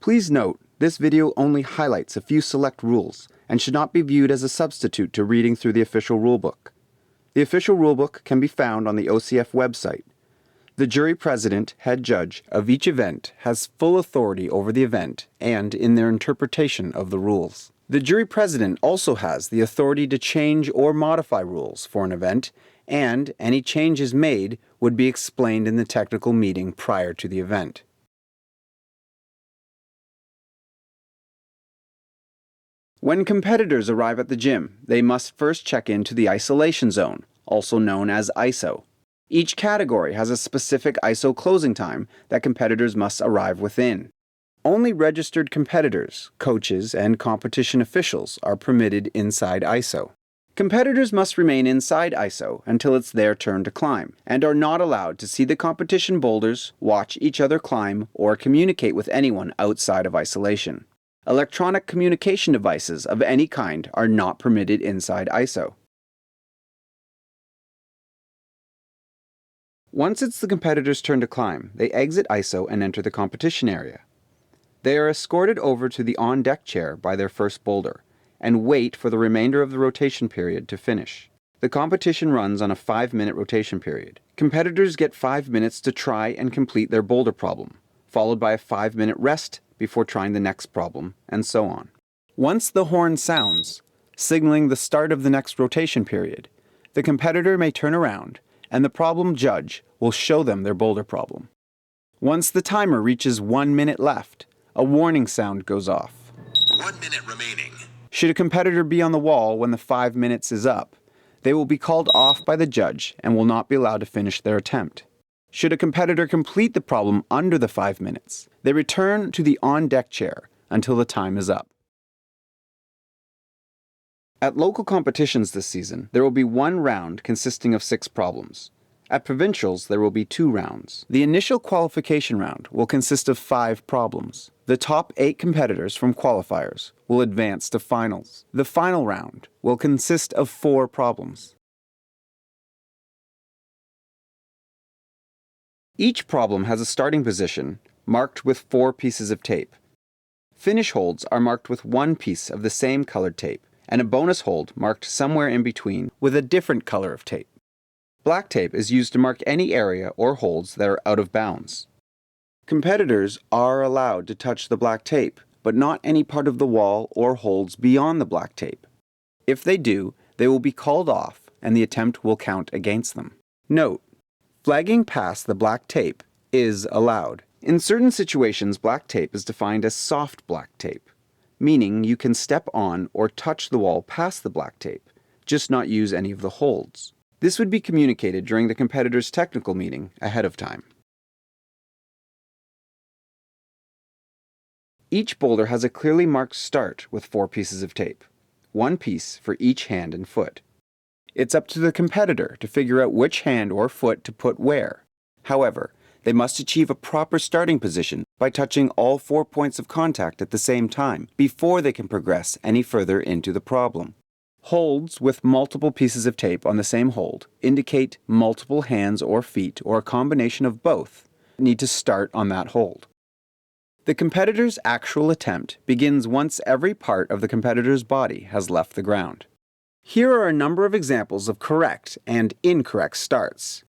Please note, this video only highlights a few select rules and should not be viewed as a substitute to reading through the official rulebook. The official rulebook can be found on the OCF website. The jury president, head judge, of each event has full authority over the event and in their interpretation of the rules. The jury president also has the authority to change or modify rules for an event, and any changes made would be explained in the technical meeting prior to the event. When competitors arrive at the gym, they must first check into the isolation zone, also known as ISO. Each category has a specific ISO closing time that competitors must arrive within. Only registered competitors, coaches, and competition officials are permitted inside ISO. Competitors must remain inside ISO until it's their turn to climb, and are not allowed to see the competition boulders, watch each other climb, or communicate with anyone outside of isolation. Electronic communication devices of any kind are not permitted inside ISO. Once it's the competitor's turn to climb, they exit ISO and enter the competition area. They are escorted over to the on-deck chair by their first boulder, and wait for the remainder of the rotation period to finish. The competition runs on a 5-minute rotation period. Competitors get 5 minutes to try and complete their boulder problem, followed by a 5-minute rest before trying the next problem, and so on. Once the horn sounds, signaling the start of the next rotation period, the competitor may turn around, and the problem judge will show them their boulder problem. Once the timer reaches 1 minute left, a warning sound goes off. 1 minute remaining. Should a competitor be on the wall when the 5 minutes is up, they will be called off by the judge and will not be allowed to finish their attempt. Should a competitor complete the problem under the 5 minutes, they return to the on-deck chair until the time is up. At local competitions this season, there will be 1 round consisting of 6 problems. At provincials, there will be 2 rounds. The initial qualification round will consist of 5 problems. The top 8 competitors from qualifiers will advance to finals. The final round will consist of 4 problems. Each problem has a starting position marked with 4 pieces of tape. Finish holds are marked with 1 piece of the same colored tape, and a bonus hold marked somewhere in between with a different color of tape. Black tape is used to mark any area or holds that are out of bounds. Competitors are allowed to touch the black tape, but not any part of the wall or holds beyond the black tape. If they do, they will be called off and the attempt will count against them. Note: flagging past the black tape is allowed. In certain situations, black tape is defined as soft black tape, meaning you can step on or touch the wall past the black tape, just not use any of the holds. This would be communicated during the competitor's technical meeting ahead of time. Each boulder has a clearly marked start with 4 pieces of tape, 1 piece for each hand and foot. It's up to the competitor to figure out which hand or foot to put where. However, they must achieve a proper starting position by touching all 4 points of contact at the same time before they can progress any further into the problem. Holds with multiple pieces of tape on the same hold indicate multiple hands or feet or a combination of both need to start on that hold. The competitor's actual attempt begins once every part of the competitor's body has left the ground. Here are a number of examples of correct and incorrect starts.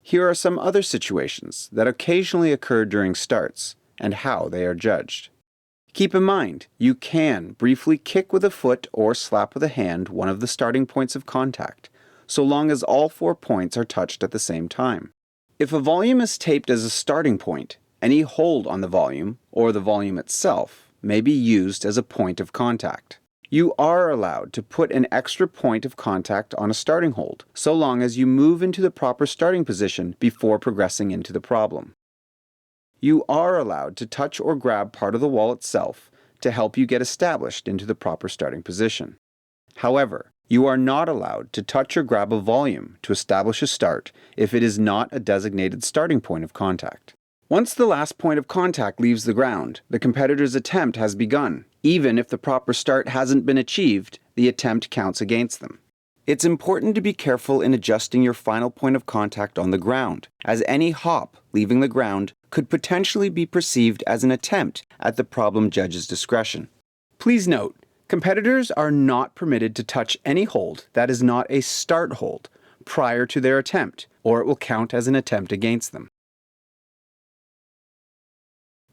Here are some other situations that occasionally occur during starts and how they are judged. Keep in mind, you can briefly kick with a foot or slap with a hand one of the starting points of contact, so long as all 4 points are touched at the same time. If a volume is taped as a starting point, any hold on the volume, or the volume itself, may be used as a point of contact. You are allowed to put an extra point of contact on a starting hold, so long as you move into the proper starting position before progressing into the problem. You are allowed to touch or grab part of the wall itself to help you get established into the proper starting position. However, you are not allowed to touch or grab a volume to establish a start if it is not a designated starting point of contact. Once the last point of contact leaves the ground, the competitor's attempt has begun. Even if the proper start hasn't been achieved, the attempt counts against them. It's important to be careful in adjusting your final point of contact on the ground, as any hop leaving the ground could potentially be perceived as an attempt at the problem judge's discretion. Please note, competitors are not permitted to touch any hold that is not a start hold prior to their attempt, or it will count as an attempt against them.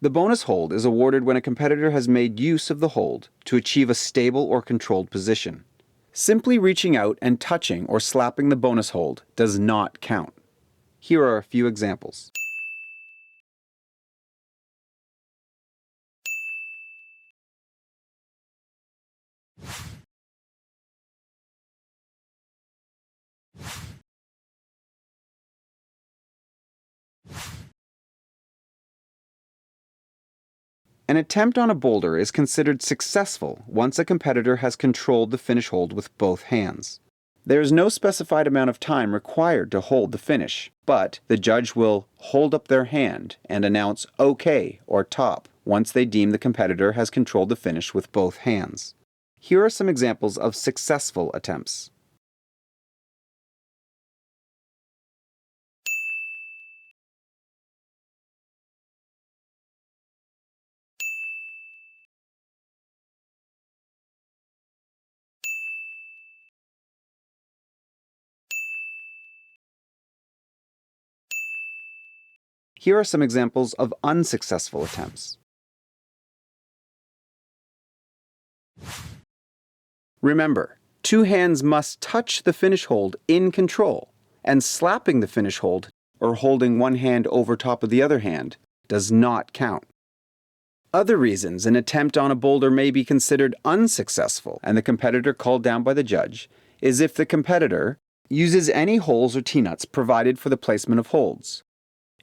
The bonus hold is awarded when a competitor has made use of the hold to achieve a stable or controlled position. Simply reaching out and touching or slapping the bonus hold does not count. Here are a few examples. An attempt on a boulder is considered successful once a competitor has controlled the finish hold with both hands. There is no specified amount of time required to hold the finish, but the judge will hold up their hand and announce OK or top once they deem the competitor has controlled the finish with both hands. Here are some examples of successful attempts. Here are some examples of unsuccessful attempts. Remember, two hands must touch the finish hold in control, and slapping the finish hold or holding one hand over top of the other hand does not count. Other reasons an attempt on a boulder may be considered unsuccessful and the competitor called down by the judge is if the competitor uses any holes or T-nuts provided for the placement of holds,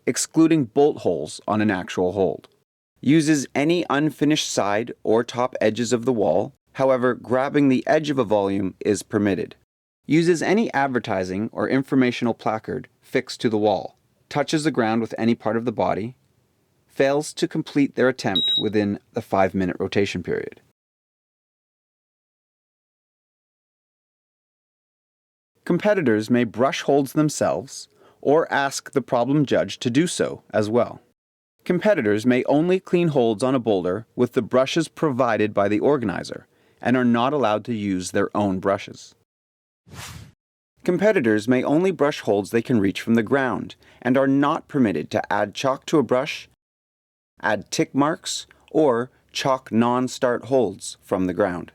excluding bolt holes on an actual hold. Uses any unfinished side or top edges of the wall, however, grabbing the edge of a volume is permitted. Uses any advertising or informational placard fixed to the wall. Touches the ground with any part of the body. Fails to complete their attempt within the 5-minute rotation period. Competitors may brush holds themselves or ask the problem judge to do so as well. Competitors may only clean holds on a boulder with the brushes provided by the organizer and are not allowed to use their own brushes. Competitors may only brush holds they can reach from the ground and are not permitted to add chalk to a brush, add tick marks, or chalk non-start holds from the ground.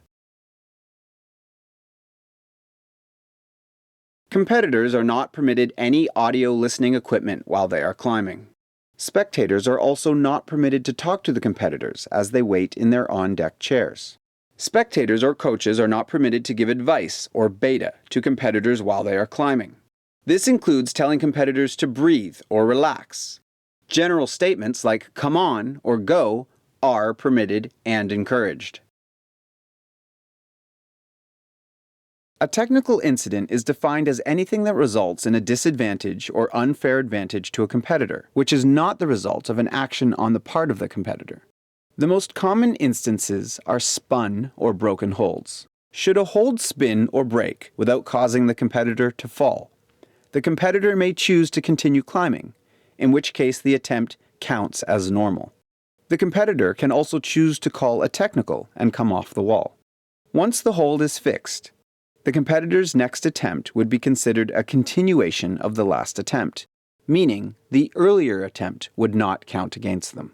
Competitors are not permitted any audio listening equipment while they are climbing. Spectators are also not permitted to talk to the competitors as they wait in their on-deck chairs. Spectators or coaches are not permitted to give advice or beta to competitors while they are climbing. This includes telling competitors to breathe or relax. General statements like "come on" or "go" are permitted and encouraged. A technical incident is defined as anything that results in a disadvantage or unfair advantage to a competitor, which is not the result of an action on the part of the competitor. The most common instances are spun or broken holds. Should a hold spin or break without causing the competitor to fall, the competitor may choose to continue climbing, in which case the attempt counts as normal. The competitor can also choose to call a technical and come off the wall. Once the hold is fixed, the competitor's next attempt would be considered a continuation of the last attempt, meaning the earlier attempt would not count against them.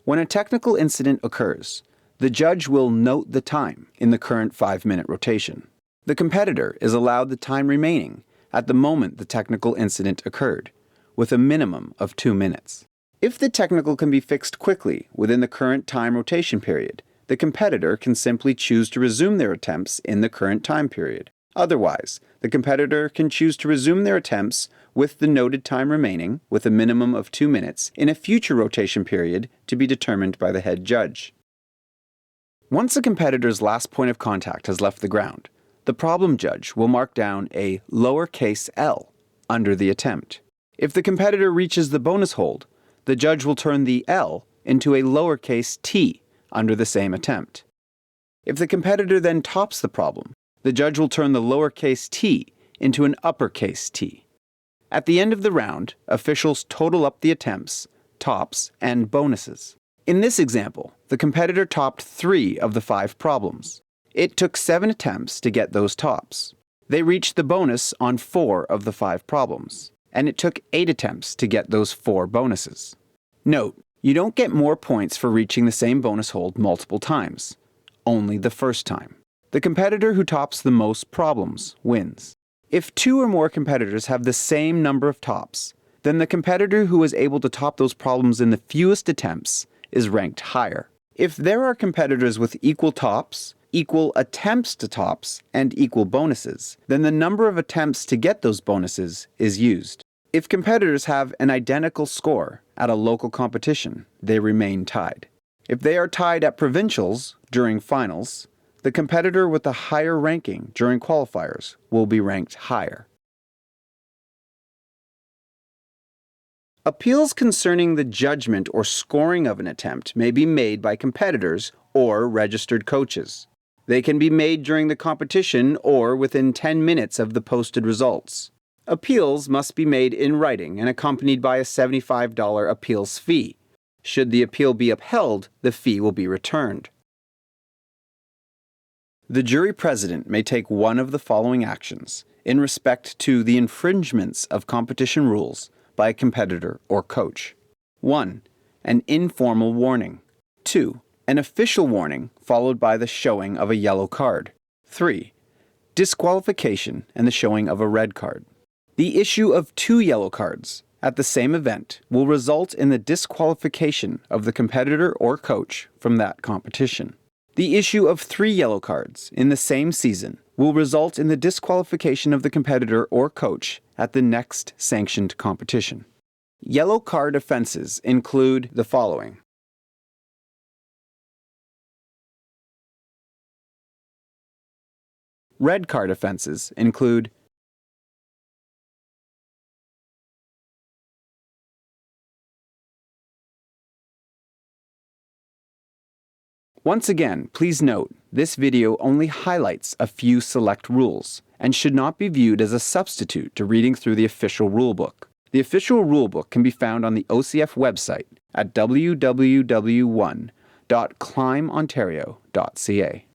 When a technical incident occurs, the judge will note the time in the current 5-minute rotation. The competitor is allowed the time remaining at the moment the technical incident occurred, with a minimum of 2 minutes. If the technical can be fixed quickly within the current time rotation period, the competitor can simply choose to resume their attempts in the current time period. Otherwise, the competitor can choose to resume their attempts with the noted time remaining, with a minimum of 2 minutes, in a future rotation period to be determined by the head judge. Once a competitor's last point of contact has left the ground, the problem judge will mark down a lowercase l under the attempt. If the competitor reaches the bonus hold, the judge will turn the L into a lowercase t under the same attempt. If the competitor then tops the problem, the judge will turn the lowercase t into an uppercase t. At the end of the round, officials total up the attempts, tops, and bonuses. In this example, the competitor topped 3 of the 5 problems. It took 7 attempts to get those tops. They reached the bonus on 4 of the 5 problems, and it took 8 attempts to get those 4 bonuses. Note, you don't get more points for reaching the same bonus hold multiple times, only the first time. The competitor who tops the most problems wins. If 2 or more competitors have the same number of tops, then the competitor who was able to top those problems in the fewest attempts is ranked higher. If there are competitors with equal tops, equal attempts to tops, and equal bonuses, then the number of attempts to get those bonuses is used. If competitors have an identical score at a local competition, they remain tied. If they are tied at provincials during finals, the competitor with the higher ranking during qualifiers will be ranked higher. Appeals concerning the judgment or scoring of an attempt may be made by competitors or registered coaches. They can be made during the competition or within 10 minutes of the posted results. Appeals must be made in writing and accompanied by a $75 appeals fee. Should the appeal be upheld, the fee will be returned. The jury president may take one of the following actions in respect to the infringements of competition rules by a competitor or coach. 1. An informal warning. 2. An official warning followed by the showing of a yellow card. 3. Disqualification and the showing of a red card. The issue of 2 yellow cards at the same event will result in the disqualification of the competitor or coach from that competition. The issue of 3 yellow cards in the same season will result in the disqualification of the competitor or coach at the next sanctioned competition. Yellow card offenses include the following. Red card offenses include Once again, please note, this video only highlights a few select rules and should not be viewed as a substitute to reading through the official rulebook. The official rulebook can be found on the OCF website at www.climbontario.ca.